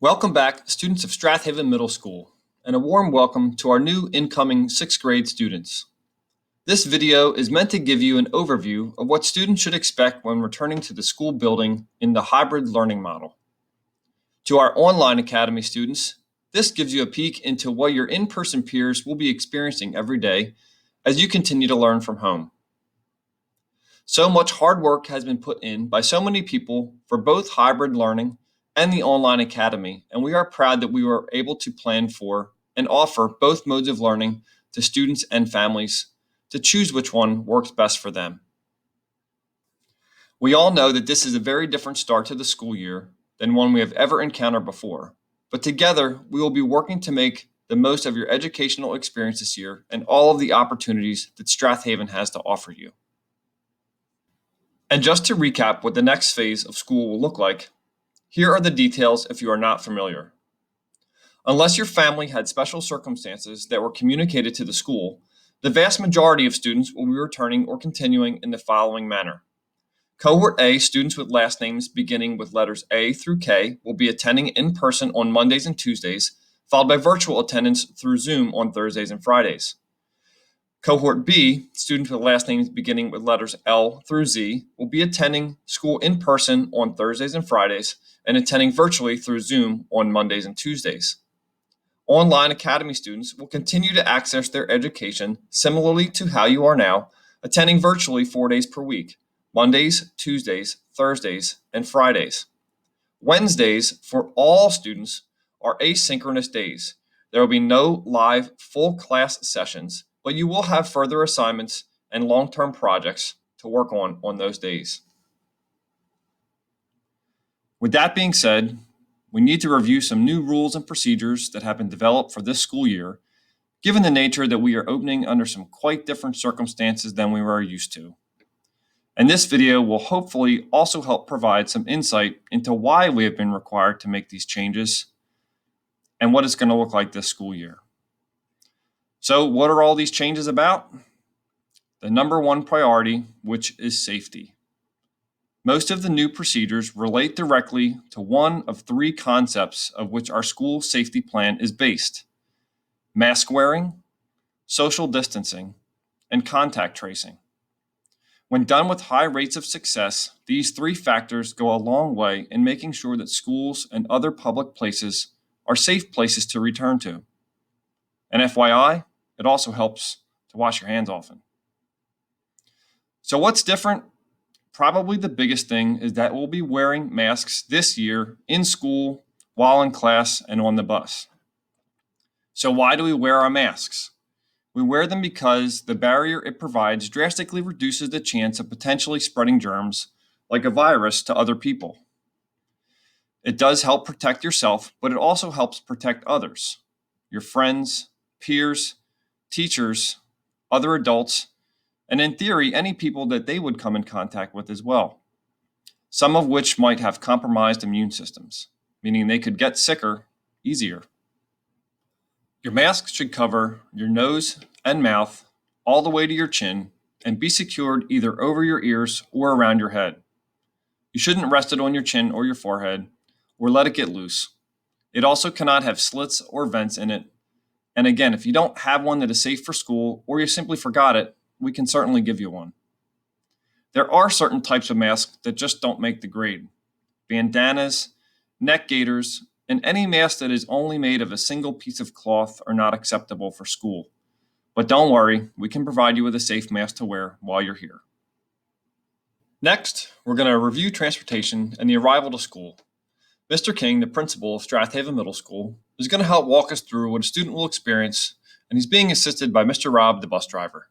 Welcome back, students of Strath Haven Middle School, and a warm welcome to our new incoming 6th grade students. This video is meant to give you an overview of what students should expect when returning to the school building in the hybrid learning model. To our online academy students, this gives you a peek into what your in-person peers will be experiencing every day as you continue to learn from home. So much hard work has been put in by so many people for both hybrid learning and the online academy, and we are proud that we were able to plan for and offer both modes of learning to students and families to choose which one works best for them. We all know that this is a very different start to the school year than one we have ever encountered before, but together we will be working to make the most of your educational experience this year and all of the opportunities that Strath Haven has to offer you. And just to recap what the next phase of school will look like, here are the details if you are not familiar. Unless your family had special circumstances that were communicated to the school, the vast majority of students will be returning or continuing in the following manner. Cohort A students with last names beginning with letters A through K will be attending in person on Mondays and Tuesdays, followed by virtual attendance through Zoom on Thursdays and Fridays. Cohort B, students with last names beginning with letters L through Z, will be attending school in person on Thursdays and Fridays and attending virtually through Zoom on Mondays and Tuesdays. Online academy students will continue to access their education similarly to how you are now, attending virtually 4 days per week, Mondays, Tuesdays, Thursdays, and Fridays. Wednesdays for all students are asynchronous days. There will be no live full class sessions, but you will have further assignments and long-term projects to work on those days. With that being said, we need to review some new rules and procedures that have been developed for this school year, given the nature that we are opening under some quite different circumstances than we were used to. And this video will hopefully also help provide some insight into why we have been required to make these changes and what it's going to look like this school year. So what are all these changes about? The number one priority, which is safety. Most of the new procedures relate directly to one of three concepts of which our school safety plan is based: mask wearing, social distancing, and contact tracing. When done with high rates of success, these three factors go a long way in making sure that schools and other public places are safe places to return to. And FYI, it also helps to wash your hands often. So what's different? Probably the biggest thing is that we'll be wearing masks this year in school, while in class, and on the bus. So why do we wear our masks? We wear them because the barrier it provides drastically reduces the chance of potentially spreading germs, like a virus, to other people. It does help protect yourself, but it also helps protect others, your friends, peers, teachers, other adults, and in theory, any people that they would come in contact with as well, some of which might have compromised immune systems, meaning they could get sicker easier. Your mask should cover your nose and mouth all the way to your chin and be secured either over your ears or around your head. You shouldn't rest it on your chin or your forehead or let it get loose. It also cannot have slits or vents in it. And again, if you don't have one that is safe for school or you simply forgot it, we can certainly give you one. There are certain types of masks that just don't make the grade. Bandanas, neck gaiters, and any mask that is only made of a single piece of cloth are not acceptable for school. But don't worry, we can provide you with a safe mask to wear while you're here. Next, we're going to review transportation and the arrival to school. Mr. King, the principal of Strath Haven Middle School, is going to help walk us through what a student will experience, and he's being assisted by Mr. Rob, the bus driver.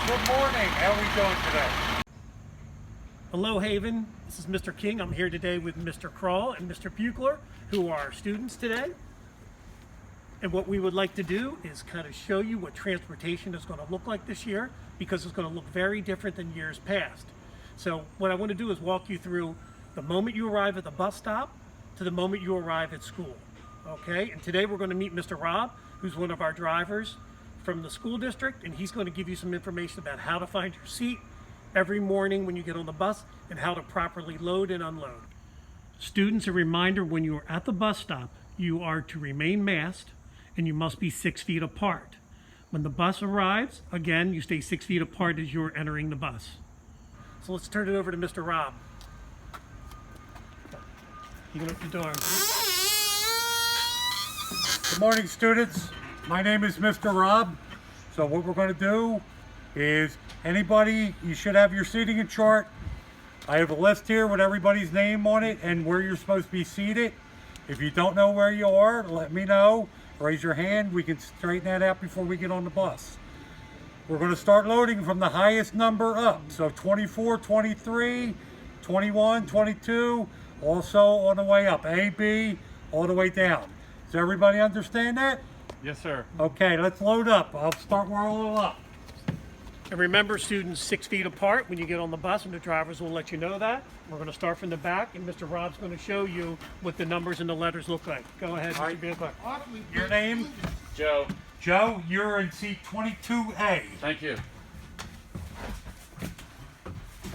Good morning. How are we doing today? Hello, Haven. This is Mr. King. I'm here today with Mr. Kroll and Mr. Buchler, who are our students today. And what we would like to do is kind of show you what transportation is going to look like this year, because it's going to look very different than years past. So what I want to do is walk you through the moment you arrive at the bus stop to the moment you arrive at school. Okay? And today we're going to meet Mr. Rob, who's one of our drivers from the school district, and he's going to give you some information about how to find your seat every morning when you get on the bus and how to properly load and unload. Students, a reminder, when you are at the bus stop, you are to remain masked and you must be 6 feet apart. When the bus arrives, again, you stay 6 feet apart as you're entering the bus. So let's turn it over to Mr. Rob. You can open the door. Good morning, students. My name is Mr. Rob. So what we're going to do is you should have your seating chart. I have a list here with everybody's name on it and where you're supposed to be seated. If you don't know where you are, let me know. Raise your hand. We can straighten that out before we get on the bus. We're going to start loading from the highest number up. So 24, 23, 21, 22, also on the way up. A, B, all the way down. Does everybody understand that? Yes, sir. Okay, let's load up. I'll start where I'll load up. And remember, students 6 feet apart when you get on the bus, and the drivers will let you know that. We're going to start from the back, and Mr. Rob's going to show you what the numbers and the letters look like. Go ahead, Mr. Buechler. Your name? Joe. Joe, you're in seat 22A. Thank you.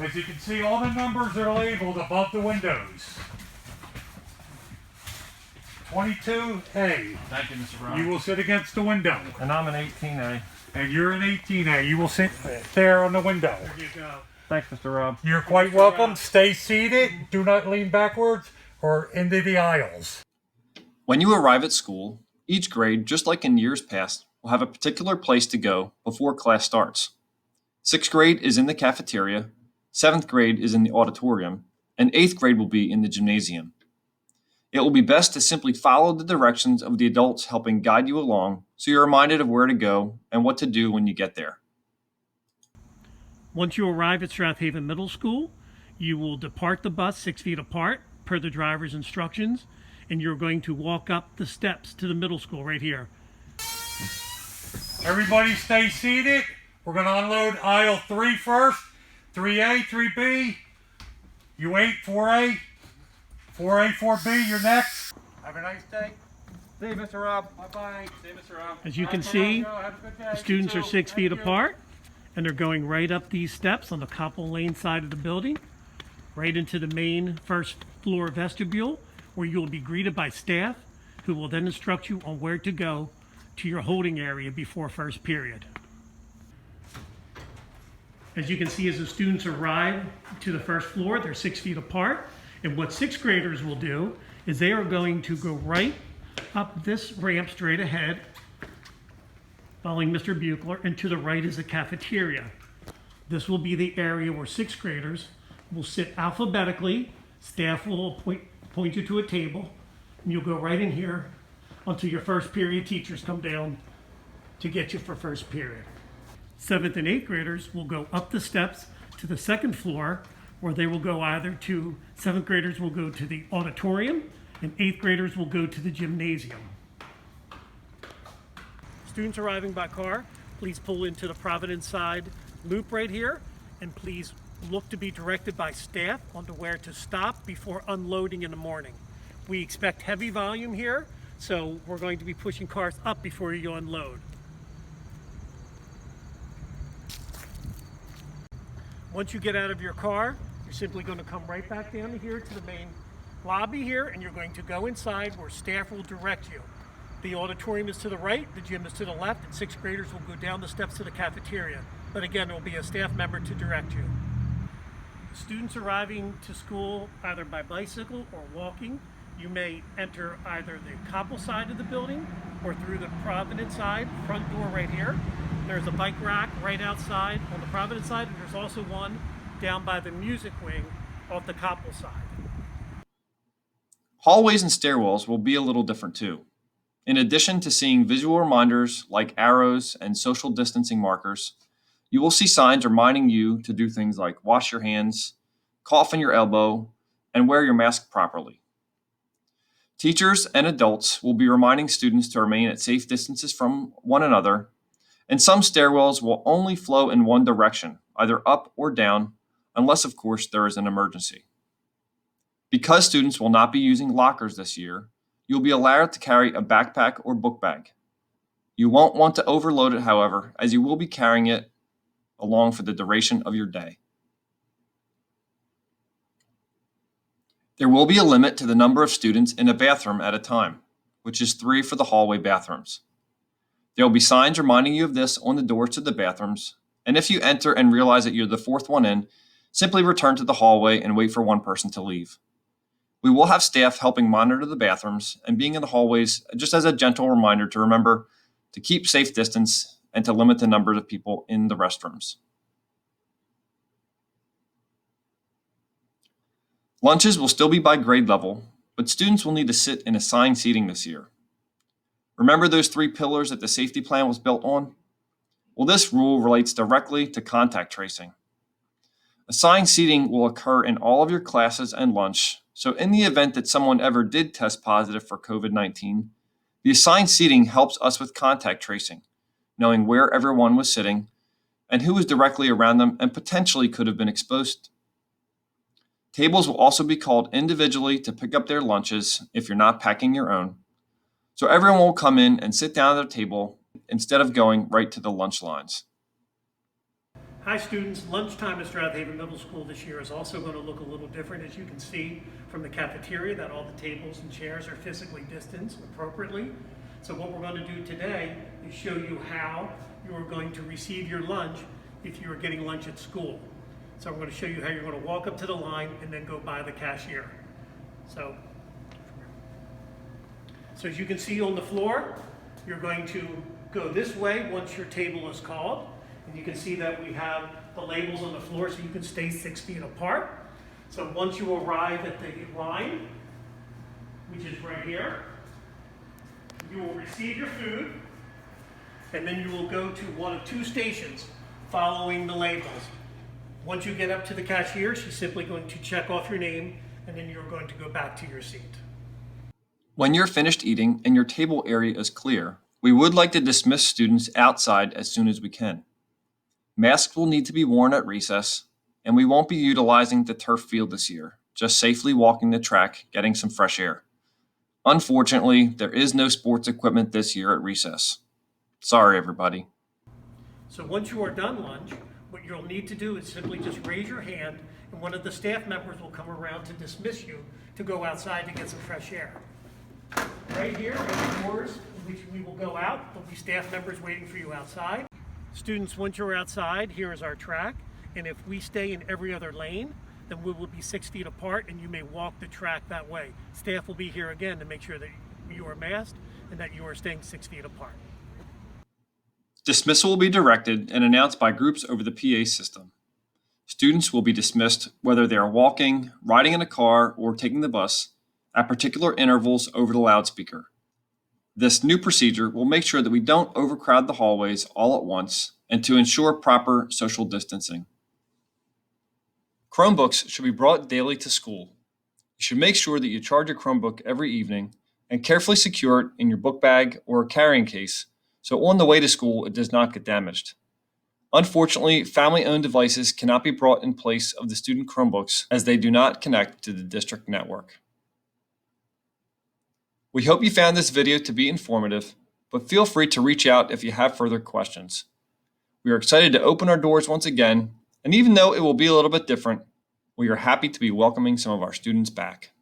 As you can see, all the numbers are labeled above the windows. 22A. Thank you, Mr. Brown. You will sit against the window. And I'm an 18A. And you're in 18A. You will sit there on the window. There you go. Thanks, Mr. Rob. You're quite welcome. Stay seated. Do not lean backwards or into the aisles. When you arrive at school, each grade, just like in years past, will have a particular place to go before class starts. 6th grade is in the cafeteria, 7th grade is in the auditorium, and 8th grade will be in the gymnasium. It will be best to simply follow the directions of the adults helping guide you along so you're reminded of where to go and what to do when you get there. Once you arrive at Strath Haven Middle School, you will depart the bus 6 feet apart per the driver's instructions, and you're going to walk up the steps to the middle school right here. Everybody stay seated. We're going to unload aisle 3 first. 3A, 3B. You wait, 4A. 4A, 4B, you're next. Have a nice day. See you, Mr. Rob. Bye-bye. See you, Mr. Rob. As you can see, Have a good day. the students are 6 feet Thank you. apart, and they're going right up these steps on the Copple Lane side of the building, right into the main first floor vestibule, where you'll be greeted by staff who will then instruct you on where to go to your holding area before first period. As you can see, as the students arrive to the first floor, they're 6 feet apart. And what 6th graders will do is they are going to go right up this ramp straight ahead, following Mr. Buechler, and to the right is the cafeteria. This will be the area where 6th graders will sit alphabetically. Staff will point you to a table, and you'll go right in here until your first period teachers come down to get you for first period. 7th and 8th graders will go up the steps to the second floor, where they will go either to, 7th graders will go to the auditorium, and 8th graders will go to the gymnasium. Students arriving by car, please pull into the Providence side loop right here, and please look to be directed by staff on to where to stop before unloading in the morning. We expect heavy volume here, so we're going to be pushing cars up before you unload. Once you get out of your car, you're simply going to come right back down to here to the main lobby here, and you're going to go inside where staff will direct you. The auditorium is to the right, the gym is to the left, and 6th graders will go down the steps to the cafeteria. But again, there will be a staff member to direct you. Students arriving to school either by bicycle or walking, you may enter either the Copple side of the building or through the Providence side, front door right here. There's a bike rack right outside on the Providence side, and there's also one down by the music wing off the Copple side. Hallways and stairwells will be a little different too. In addition to seeing visual reminders like arrows and social distancing markers, you will see signs reminding you to do things like wash your hands, cough in your elbow, and wear your mask properly. Teachers and adults will be reminding students to remain at safe distances from one another, and some stairwells will only flow in one direction, either up or down, unless of course there is an emergency. Because students will not be using lockers this year, you'll be allowed to carry a backpack or book bag. You won't want to overload it, however, as you will be carrying it along for the duration of your day. There will be a limit to the number of students in a bathroom at a time, which is 3 for the hallway bathrooms. There will be signs reminding you of this on the doors to the bathrooms, and if you enter and realize that you're the 4th one in, simply return to the hallway and wait for one person to leave. We will have staff helping monitor the bathrooms and being in the hallways just as a gentle reminder to remember to keep safe distance and to limit the number of people in the restrooms. Lunches will still be by grade level, but students will need to sit in assigned seating this year. Remember those 3 pillars that the safety plan was built on? Well, this rule relates directly to contact tracing. Assigned seating will occur in all of your classes and lunch, so in the event that someone ever did test positive for COVID-19, the assigned seating helps us with contact tracing, knowing where everyone was sitting and who was directly around them and potentially could have been exposed. Tables will also be called individually to pick up their lunches if you're not packing your own. So everyone will come in and sit down at their table instead of going right to the lunch lines. Hi students, lunchtime at Strath Haven Middle School this year is also going to look a little different, as you can see from the cafeteria that all the tables and chairs are physically distanced appropriately. So what we're going to do today is show you how you are going to receive your lunch if you are getting lunch at school. So I'm going to show you how you're going to walk up to the line and then go by the cashier. So as you can see on the floor, you're going to go this way once your table is called. And you can see that we have the labels on the floor so you can stay 6 feet apart. So once you arrive at the line, which is right here, you will receive your food, and then you will go to one of 2 stations following the labels. Once you get up to the cashier, she's simply going to check off your name, and then you're going to go back to your seat. When you're finished eating and your table area is clear, we would like to dismiss students outside as soon as we can. Masks will need to be worn at recess, and we won't be utilizing the turf field this year, just safely walking the track, getting some fresh air. Unfortunately, there is no sports equipment this year at recess. Sorry, everybody. So once you are done lunch, what you'll need to do is simply just raise your hand, and one of the staff members will come around to dismiss you to go outside to get some fresh air. Right here are the doors in which we will go out. There'll be staff members waiting for you outside. Students, once you're outside, here is our track, and if we stay in every other lane, then we will be 6 feet apart and you may walk the track that way. Staff will be here again to make sure that you are masked and that you are staying 6 feet apart. Dismissal will be directed and announced by groups over the PA system. Students will be dismissed whether they are walking, riding in a car, or taking the bus at particular intervals over the loudspeaker. This new procedure will make sure that we don't overcrowd the hallways all at once and to ensure proper social distancing. Chromebooks should be brought daily to school. You should make sure that you charge your Chromebook every evening and carefully secure it in your book bag or carrying case so on the way to school it does not get damaged. Unfortunately, family-owned devices cannot be brought in place of the student Chromebooks as they do not connect to the district network. We hope you found this video to be informative, but feel free to reach out if you have further questions. We are excited to open our doors once again, and even though it will be a little bit different, we are happy to be welcoming some of our students back.